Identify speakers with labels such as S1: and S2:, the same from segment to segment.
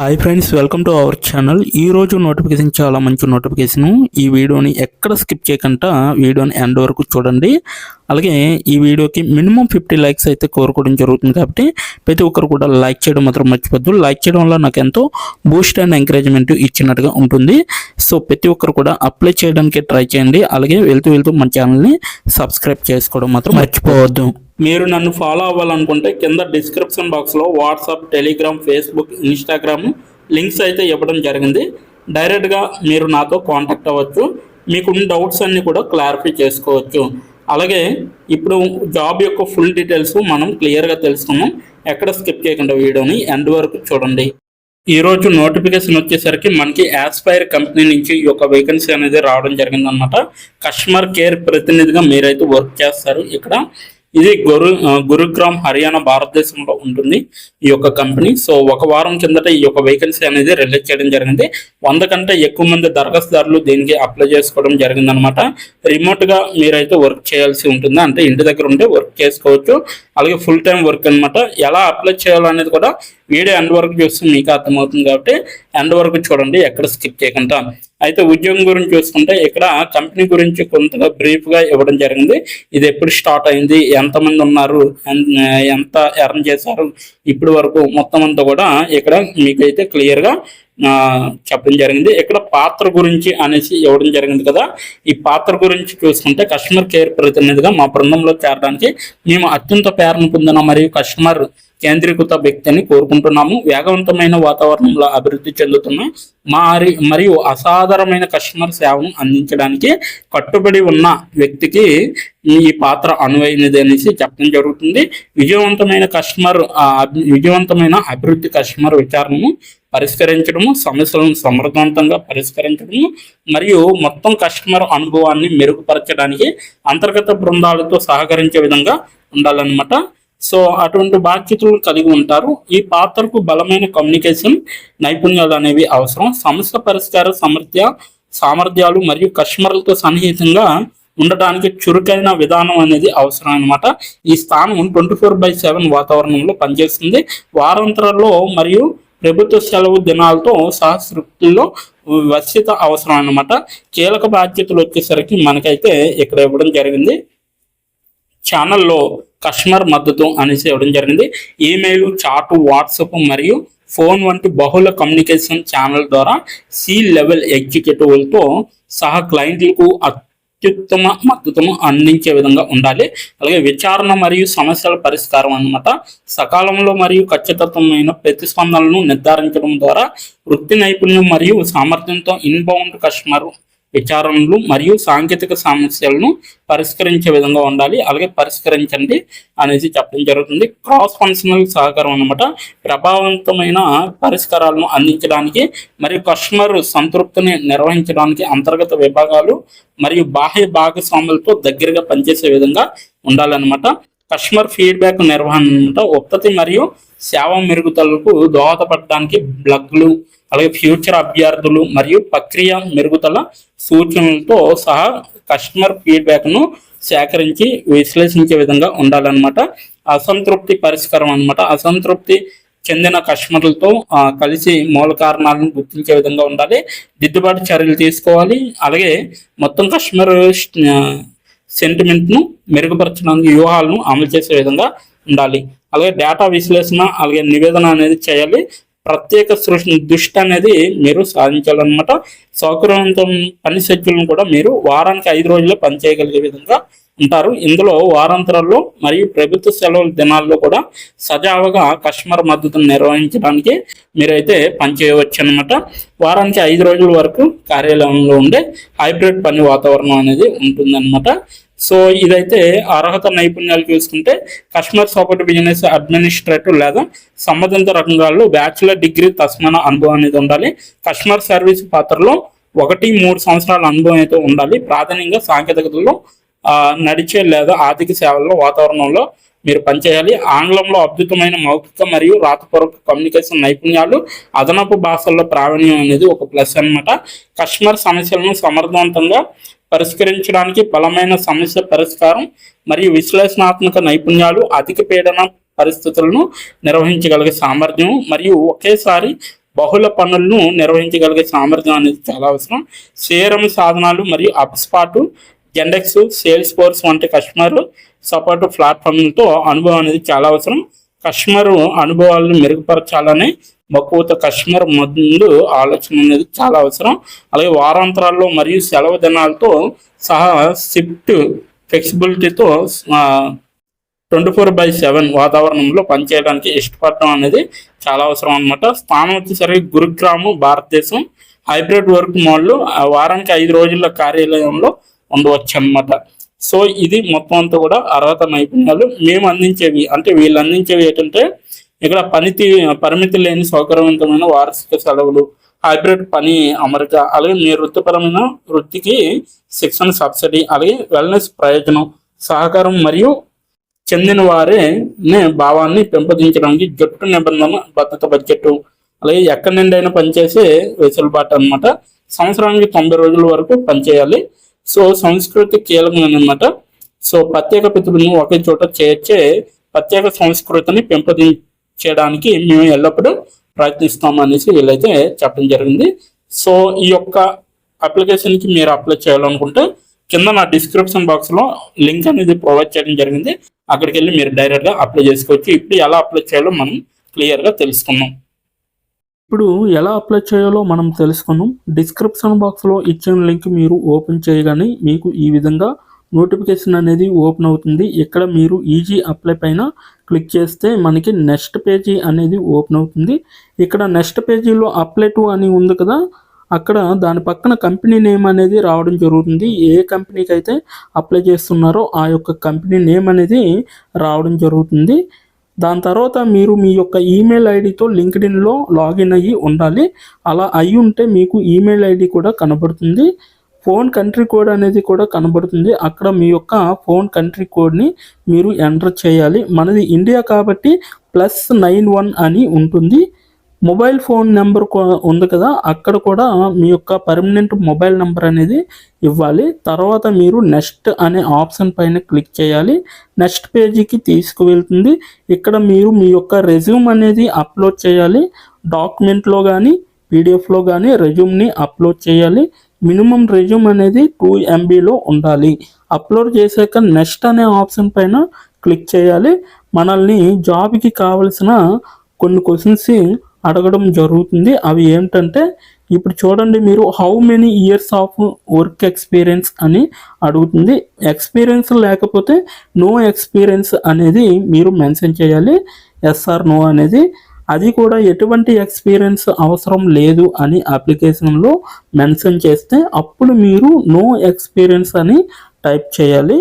S1: Hi friends, welcome to our channel. ఈరోజు notification చాలా మంచి నోటిఫికేషను. ఈ వీడియోని ఎక్కడ స్కిప్ చేయకుండా వీడియోని ఎండ్ వరకు చూడండి. అలాగే ఈ వీడియోకి మినిమం 50 లైక్స్ అయితే కోరుకోవడం జరుగుతుంది. కాబట్టి ప్రతి ఒక్కరు కూడా లైక్ చేయడం మాత్రం మర్చిపోద్దు. లైక్ చేయడం వల్ల నాకు ఎంతో బూస్ట్ అండ్ ఎంకరేజ్మెంట్ ఇచ్చినట్టుగా ఉంటుంది. సో ప్రతి ఒక్కరు కూడా అప్లై చేయడానికి ట్రై చేయండి. అలాగే వెళ్తూ మన ఛానల్ని సబ్స్క్రైబ్ చేసుకోవడం మాత్రం మర్చిపోవద్దు. మీరు నన్ను ఫాలో అవ్వాలనుకుంటే కింద డిస్క్రిప్షన్ బాక్స్లో WhatsApp, Telegram, Facebook, Instagram links అయితే ఇవ్వడం జరిగింది. డైరెక్ట్గా మీరు నాతో కాంటాక్ట్ అవ్వచ్చు. మీకున్న డౌట్స్ అన్నీ కూడా క్లారిఫై చేసుకోవచ్చు. అలాగే ఇప్పుడు జాబ్ యొక్క ఫుల్ డీటెయిల్స్ మనం క్లియర్గా తెలుసుకున్నాం. ఎక్కడ స్కిప్ చేయకుండా వీడియోని ఎండ్ వరకు చూడండి. ఈరోజు నోటిఫికేషన్ వచ్చేసరికి మనకి యాస్పైర్ కంపెనీ నుంచి ఈ యొక్క వేకెన్సీ అనేది రావడం జరిగిందనమాట. కస్టమర్ కేర్ ప్రతినిధిగా మీరైతే వర్క్ చేస్తారు. ఇక్కడ ఇది గురుగ్రామ్, హర్యానా, భారతదేశంలో ఉంటుంది ఈ యొక్క కంపెనీ. సో ఒక వారం కిందట ఈ యొక్క వేకెన్సీ అనేది రిలీజ్ చేయడం జరిగింది. 100 కంటే ఎక్కువ మంది దరఖాస్తుదారులు దీనికి అప్లై చేసుకోవడం జరిగిందనమాట. రిమోట్గా మీరైతే వర్క్ చేయాల్సి ఉంటుంది, అంటే ఇంటి దగ్గర ఉంటే వర్క్ చేసుకోవచ్చు. అలాగే ఫుల్ టైం వర్క్ అనమాట. ఎలా అప్లై చేయాలనేది కూడా వీడియో ఎండ్ వరకు చూస్తే మీకు అర్థమవుతుంది. కాబట్టి ఎండ్ వరకు చూడండి, ఎక్కడ స్కిప్ చేయకుండా. అయితే ఉద్యోగం గురించి చూసుకుంటే ఇక్కడ కంపెనీ గురించి కొంతగా బ్రీఫ్గా ఇవ్వడం జరిగింది. ఇది ఎప్పుడు స్టార్ట్ అయింది, ఎంతమంది ఉన్నారు, ఎంత ఎర్న్ చేశారు ఇప్పటి వరకు మొత్తం అంతా కూడా ఇక్కడ మీకైతే క్లియర్గా చెప్పడం జరిగింది. ఇక్కడ పాత్ర గురించి అనేసి ఇవ్వడం జరిగింది కదా. ఈ పాత్ర గురించి చూసుకుంటే కస్టమర్ కేర్ ప్రతినిధిగా మా బృందంలో చేరడానికి మేము అత్యంత ప్రేరణ పొందిన మరియు కస్టమర్ కేంద్రీకృత వ్యక్తిని కోరుకుంటున్నాము. వేగవంతమైన వాతావరణంలో అభివృద్ధి చెందుతున్న మరియు అసాధారణమైన కస్టమర్ సేవను అందించడానికి కట్టుబడి ఉన్న వ్యక్తికి ఈ పాత్ర అనువైనది అనేసి చెప్పడం జరుగుతుంది. విజయవంతమైన అభివృద్ధి కస్టమర్ విచారణను పరిష్కరించడము, సమస్యలను సమర్థవంతంగా పరిష్కరించడము మరియు మొత్తం కస్టమర్ అనుభవాన్ని మెరుగుపరచడానికి అంతర్గత బృందాలతో సహకరించే విధంగా ఉండాలన్నమాట. సో అటువంటి బాధ్యతలు కలిగి ఉంటారు. ఈ పాత్రకు బలమైన కమ్యూనికేషన్ నైపుణ్యాలు అనేవి అవసరం. సమస్య పరిష్కార సామర్థ్యాలు మరియు కస్టమర్లతో సన్నిహితంగా ఉండడానికి చురుకైన విధానం అనేది అవసరం అనమాట. ఈ స్థానం 24/7 వాతావరణంలో పనిచేస్తుంది. వారాంతరాల్లో మరియు ప్రభుత్వ సెలవు దినాలతో సహస్కృతిలో వశ్యత అవసరం అనమాట. కీలక బాధ్యతలు వచ్చేసరికి మనకైతే ఇక్కడ ఇవ్వడం జరిగింది. ఛానల్లో కస్టమర్ మద్దతు అనేసి ఇవ్వడం జరిగింది. ఈమెయిల్, చాట్, వాట్సాప్ మరియు ఫోన్ వంటి బహుళ కమ్యూనికేషన్ ఛానల్ ద్వారా C-లెవెల్ ఎగ్జిక్యూటివ్లతో సహా క్లయింట్లకు అత్యుత్తమ మద్దతును అందించే విధంగా ఉండాలి. అలాగే విచారణ మరియు సమస్యల పరిష్కారం అన్నమాట. సకాలంలో మరియు ఖచ్చితమైన ప్రతిస్పందనలను నిర్ధారించడం ద్వారా వృత్తి నైపుణ్యం మరియు సామర్థ్యంతో ఇన్బౌండ్ కస్టమర్ విచారణలు మరియు సాంకేతిక సమస్యలను పరిష్కరించే విధంగా ఉండాలి. అలాగే పరిష్కరించండి అనేసి చెప్పడం జరుగుతుంది. క్రాస్ ఫంక్షనల్ సహకారం అనమాట. ప్రభావవంతమైన పరిష్కారాలను అందించడానికి మరియు కస్టమర్ సంతృప్తిని నిర్వహించడానికి అంతర్గత విభాగాలు మరియు బాహ్య భాగస్వాములతో దగ్గరగా పనిచేసే విధంగా ఉండాలన్నమాట. కస్టమర్ ఫీడ్బ్యాక్ నిర్వహణ అనమాట. ఉత్పత్తి మరియు సేవ మెరుగుదలకు దోహదపడడానికి బ్లాగ్లు, అలాగే ఫ్యూచర్ అభ్యర్థులు మరియు ప్రక్రియ మెరుగుదల సూచనలతో సహా కస్టమర్ ఫీడ్బ్యాక్ను సేకరించి విశ్లేషించే విధంగా ఉండాలన్నమాట. అసంతృప్తి పరిష్కారం అనమాట. అసంతృప్తి చెందిన కస్టమర్లతో కలిసి మూల కారణాలను గుర్తించే విధంగా ఉండాలి. దిద్దుబాటు చర్యలు తీసుకోవాలి. అలాగే మొత్తం కస్టమర్ సెంటిమెంట్ను మెరుగుపరచడానికి వ్యూహాలను అమలు చేసే విధంగా ఉండాలి. అలాగే డేటా విశ్లేషణ, అలాగే నివేదన అనేది చేయాలి. ప్రత్యేక దృష్టి అనేది మీరు సాధించాలన్నమాట. సౌకర్యవంతం పని షెడ్యూల్ను కూడా మీరు వారానికి 5 రోజుల్లో పనిచేయగలిగే విధంగా ఉంటారు. ఇందులో వారాంతరాల్లో మరియు ప్రభుత్వ సెలవుల దినాల్లో కూడా సజావుగా కస్టమర్ మద్దతును నిర్వహించడానికి మీరైతే పనిచేయవచ్చు అనమాట. వారానికి 5 రోజుల వరకు కార్యాలయంలో ఉండే హైబ్రిడ్ పని వాతావరణం అనేది ఉంటుందన్నమాట. సో ఇదైతే అర్హత నైపుణ్యాలు చూసుకుంటే కస్టమర్ సపోర్ట్ బిజినెస్ అడ్మినిస్ట్రేటివ్ లేదా సంబంధిత రంగాల్లో బ్యాచిలర్ డిగ్రీ తస్మాన అనుభవం అనేది ఉండాలి. కస్టమర్ సర్వీస్ పాత్రలో 1-3 సంవత్సరాల అనుభవం అయితే ఉండాలి. ప్రాధాన్యంగా సాంకేతికతలో నడిచే లేదా ఆర్థిక సేవల్లో వాతావరణంలో మీరు పనిచేయాలి. ఆంగ్లంలో అద్భుతమైన మౌఖిక మరియు రాతపూర్వక కమ్యూనికేషన్ నైపుణ్యాలు, అదనపు భాషల్లో ప్రావీణ్యం అనేది ఒక ప్లస్ అనమాట. కస్టమర్ సమస్యలను సమర్థవంతంగా పరిష్కరించడానికి బలమైన సమస్య పరిష్కారం మరియు విశ్లేషణాత్మక నైపుణ్యాలు, అధిక పీడన పరిస్థితులను నిర్వహించగలిగే సామర్థ్యం మరియు ఒకేసారి బహుళ పనులను నిర్వహించగలిగే సామర్థ్యం అనేది చాలా అవసరం. CRM సాధనాలు మరియు అప్స్పాట్, జెండెక్స్, సేల్స్ ఫోర్స్ వంటి కస్టమర్ సపోర్ట్ ప్లాట్ఫామ్లతో అనుభవం అనేది చాలా అవసరం. కస్టమర్ అనుభవాలను మెరుగుపరచాలని మక్కువతో కస్టమర్ ముందు ఆలోచన అనేది చాలా అవసరం. అలాగే వారాంతరాల్లో మరియు సెలవు దినాలతో సహా షిఫ్ట్ ఫ్లెక్సిబిలిటీతో 24/7 వాతావరణంలో పనిచేయడానికి ఇష్టపడటం అనేది చాలా అవసరం అనమాట. స్థానం వచ్చేసరికి గురుగ్రామ్, భారతదేశం. హైబ్రిడ్ వర్క్ మోడ్లు వారానికి 5 రోజుల కార్యాలయంలో ఉండవచ్చు అనమాట. సో ఇది మొత్తం అంతా కూడా అర్హత నైపుణ్యాలు. మేము అందించేవి అంటే వీళ్ళు అందించేవి ఏంటంటే ఇక్కడ పరిమితి లేని సౌకర్యవంతమైన వార్షిక సెలవులు, హైబ్రిడ్ పని అమరిక, అలాగే మీ వృత్తికి శిక్షణ సబ్సిడీ, అలాగే వెల్నెస్ ప్రయోజనం, సహకారం మరియు చెందిన వారి భావాన్ని పెంపొందించడానికి జట్టు నిబంధన, భద్రత, బడ్జెట్, అలాగే ఎక్కడి నుండి అయినా పనిచేసే వెసులుబాటు అనమాట. సంవత్సరానికి 90 రోజుల వరకు పనిచేయాలి. సో సంస్కృతి కీలకమైనమాట. సో ప్రత్యేక పితులను ఒకే చోట చేర్చే ప్రత్యేక సంస్కృతిని పెంపొందించడానికి మేము ఎల్లప్పుడూ ప్రయత్నిస్తాం అనేసి వీళ్ళైతే చెప్పడం జరిగింది. సో ఈ యొక్క అప్లికేషన్కి మీరు అప్లై చేయాలనుకుంటే కింద నా డిస్క్రిప్షన్ బాక్స్లో లింక్ అనేది ప్రొవైడ్ చేయడం జరిగింది. అక్కడికి వెళ్ళి మీరు డైరెక్ట్గా అప్లై చేసుకోవచ్చు. ఇప్పుడు ఎలా అప్లై చేయాలో మనం క్లియర్గా తెలుసుకున్నాం. ఇప్పుడు ఎలా అప్లై చేయాలో మనం తెలుసుకున్నాం. డిస్క్రిప్షన్ బాక్స్లో ఇచ్చిన లింక్ మీరు ఓపెన్ చేయగానే మీకు ఈ విధంగా నోటిఫికేషన్ అనేది ఓపెన్ అవుతుంది. ఇక్కడ మీరు ఈజీ అప్లై పైన క్లిక్ చేస్తే మనకి నెక్స్ట్ పేజీ అనేది ఓపెన్ అవుతుంది. ఇక్కడ నెక్స్ట్ పేజీలో అప్లై టు అని ఉంది కదా, అక్కడ దాని పక్కన కంపెనీ నేమ్ అనేది రావడం జరుగుతుంది. ఏ కంపెనీకి అయితే అప్లై చేస్తున్నారో ఆ యొక్క కంపెనీ నేమ్ అనేది రావడం జరుగుతుంది. దాని తర్వాత మీరు మీ యొక్క ఈమెయిల్ ఐడితో లింక్డ్ఇన్లో లాగిన్ అయ్యి ఉండాలి. అలా అయి ఉంటే మీకు ఈమెయిల్ ఐడి కూడా కనబడుతుంది. ఫోన్ కంట్రీ కోడ్ అనేది కూడా కనబడుతుంది. అక్కడ మీ యొక్క ఫోన్ కంట్రీ కోడ్ని మీరు ఎంటర్ చేయాలి. మనది ఇండియా కాబట్టి +91 అని ఉంటుంది. మొబైల్ ఫోన్ నెంబర్ ఉంది కదా, అక్కడ కూడా మీ యొక్క పర్మనెంట్ మొబైల్ నెంబర్ అనేది ఇవ్వాలి. తర్వాత మీరు నెక్స్ట్ అనే ఆప్షన్ పైన క్లిక్ చేయాలి. నెక్స్ట్ పేజీకి తీసుకువెళ్తుంది. ఇక్కడ మీరు మీ యొక్క రెజ్యూమ్ అనేది అప్లోడ్ చేయాలి. డాక్యుమెంట్లో కానీ పీడిఎఫ్లో కానీ రెజ్యూమ్ని అప్లోడ్ చేయాలి. మినిమం రెజ్యూమ్ అనేది 2 MBలో ఉండాలి. అప్లోడ్ చేశాక నెక్స్ట్ అనే ఆప్షన్ పైన క్లిక్ చేయాలి. మనల్ని జాబ్కి కావలసిన కొన్ని క్వశ్చన్స్ అడగడం జరుగుతుంది. అవి ఏమిటంటే ఇప్పుడు చూడండి, మీరు how many years of work experience అని అడుగుతుంది. ఎక్స్పీరియన్స్ లేకపోతే నో ఎక్స్పీరియన్స్ అనేది మీరు మెన్షన్ చేయాలి. ఎస్ ఆర్ నో అనేది. అది కూడా ఎటువంటి ఎక్స్పీరియన్స్ అవసరం లేదు అని అప్లికేషన్లో మెన్షన్ చేస్తే అప్పుడు మీరు నో ఎక్స్పీరియన్స్ అని టైప్ చేయాలి.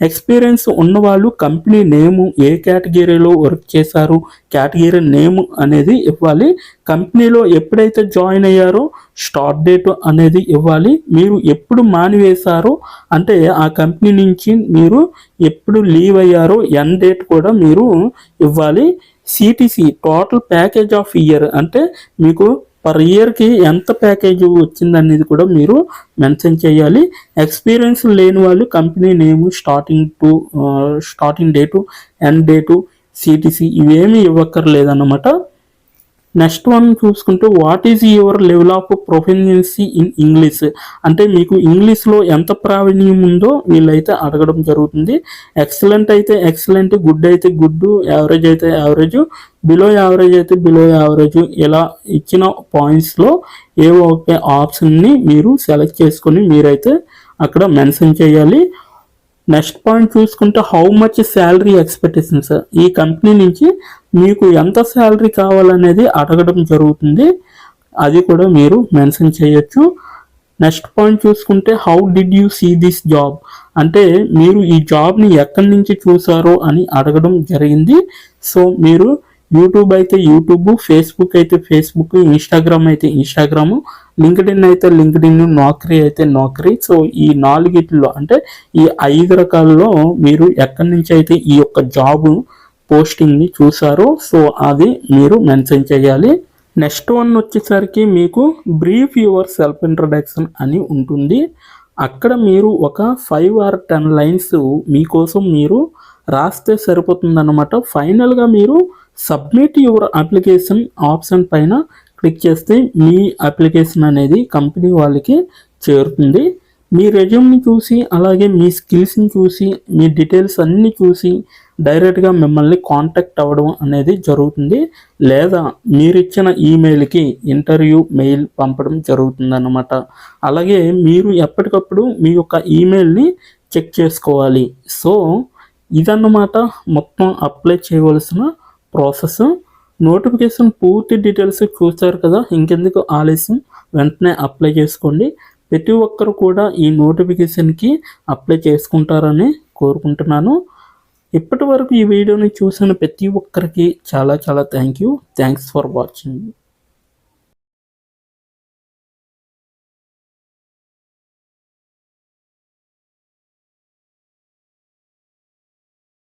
S1: ఎక్స్పీరియన్స్ ఉన్నవాళ్ళు కంపెనీ నేము, ఏ కేటగిరీలో వర్క్ చేశారు, కేటగిరీ నేమ్ అనేది ఇవ్వాలి. కంపెనీలో ఎప్పుడైతే జాయిన్ అయ్యారో స్టార్ట్ డేట్ అనేది ఇవ్వాలి. మీరు ఎప్పుడు మానివేశారో అంటే ఆ కంపెనీ నుంచి మీరు ఎప్పుడు లీవ్ అయ్యారో ఎండ్ డేట్ కూడా మీరు ఇవ్వాలి. CTC total package of year అంటే మీకు పర్ ఇయర్కి ఎంత ప్యాకేజ్ వచ్చిందనేది కూడా మీరు మెన్షన్ చేయాలి. ఎక్స్పీరియన్స్ లేని వాళ్ళు కంపెనీ నేము, starting date, end date, CTC ఇవేమీ ఇవ్వక్కర్లేదన్నమాట. నెక్స్ట్ వన్ చూసుకుంటే what is your level of proficiency in English అంటే మీకు ఇంగ్లీష్లో ఎంత ప్రావీణ్యం ఉందో వీళ్ళైతే అడగడం జరుగుతుంది. ఎక్సలెంట్ అయితే ఎక్సలెంట్, గుడ్ అయితే గుడ్, యావరేజ్ అయితే యావరేజ్, బిలో యావరేజ్ అయితే బిలో యావరేజ్, ఇలా ఇచ్చిన పాయింట్స్లో ఏవో ఒక ఆప్షన్ని మీరు సెలెక్ట్ చేసుకొని మీరైతే అక్కడ మెన్షన్ చేయాలి. నెక్స్ట్ పాయింట్ చూసుకుంటే హౌ మచ్ శాలరీ ఎక్స్పెక్టేషన్స్, ఈ కంపెనీ నుంచి మీకు ఎంత శాలరీ కావాలనేది అడగడం జరుగుతుంది. అది కూడా మీరు మెన్షన్ చేయొచ్చు. నెక్స్ట్ పాయింట్ చూసుకుంటే how did you see this job అంటే మీరు ఈ జాబ్ని ఎక్కడి నుంచి చూసారో అని అడగడం జరిగింది. సో మీరు యూట్యూబ్ అయితే యూట్యూబ్, ఫేస్బుక్ అయితే ఫేస్బుక్, ఇన్స్టాగ్రామ్ అయితే ఇన్స్టాగ్రాము, లింక్డ్ఇన్ అయితే లింక్డ్ఇన్, నౌకరీ అయితే నౌకరీ. సో ఈ 4 అంటే ఈ 5 రకాలలో మీరు ఎక్కడి నుంచి అయితే ఈ యొక్క జాబ్ పోస్టింగ్ని చూసారో సో అది మీరు మెన్షన్ చేయాలి. నెక్స్ట్ వన్ వచ్చేసరికి మీకు బ్రీఫ్ యువర్ సెల్ఫ్ ఇంట్రడక్షన్ అని ఉంటుంది. అక్కడ మీరు ఒక 5 or 10 లైన్స్ మీకోసం మీరు రాస్తే సరిపోతుందన్నమాట. ఫైనల్గా మీరు సబ్మిట్ యువర్ అప్లికేషన్ ఆప్షన్ పైన క్లిక్ చేస్తే మీ అప్లికేషన్ అనేది కంపెనీ వాళ్ళకి చేరుతుంది. మీ రెజ్యూమ్ని చూసి అలాగే మీ స్కిల్స్ని చూసి మీ డీటెయిల్స్ అన్నీ చూసి డైరెక్ట్గా మిమ్మల్ని కాంటాక్ట్ అవ్వడం అనేది జరుగుతుంది. లేదా మీరు ఇచ్చిన ఈమెయిల్కి ఇంటర్వ్యూ మెయిల్ పంపడం జరుగుతుందన్నమాట. అలాగే మీరు ఎప్పటికప్పుడు మీ యొక్క ఈమెయిల్ని చెక్ చేసుకోవాలి. సో ఇదన్నమాట మొత్తం అప్లై చేయవలసిన ప్రాసెస్. నోటిఫికేషన్ పూర్తి డీటెయిల్స్ చూస్తారు కదా, ఇంకెందుకు ఆలస్యం, వెంటనే అప్లై చేసుకోండి. ప్రతి ఒక్కరు కూడా ఈ నోటిఫికేషన్కి అప్లై చేసుకుంటారని కోరుకుంటున్నాను. ఇప్పటి వరకు ఈ వీడియోని చూసిన ప్రతి ఒక్కరికి చాలా చాలా థ్యాంక్స్ ఫర్ వాచింగ్.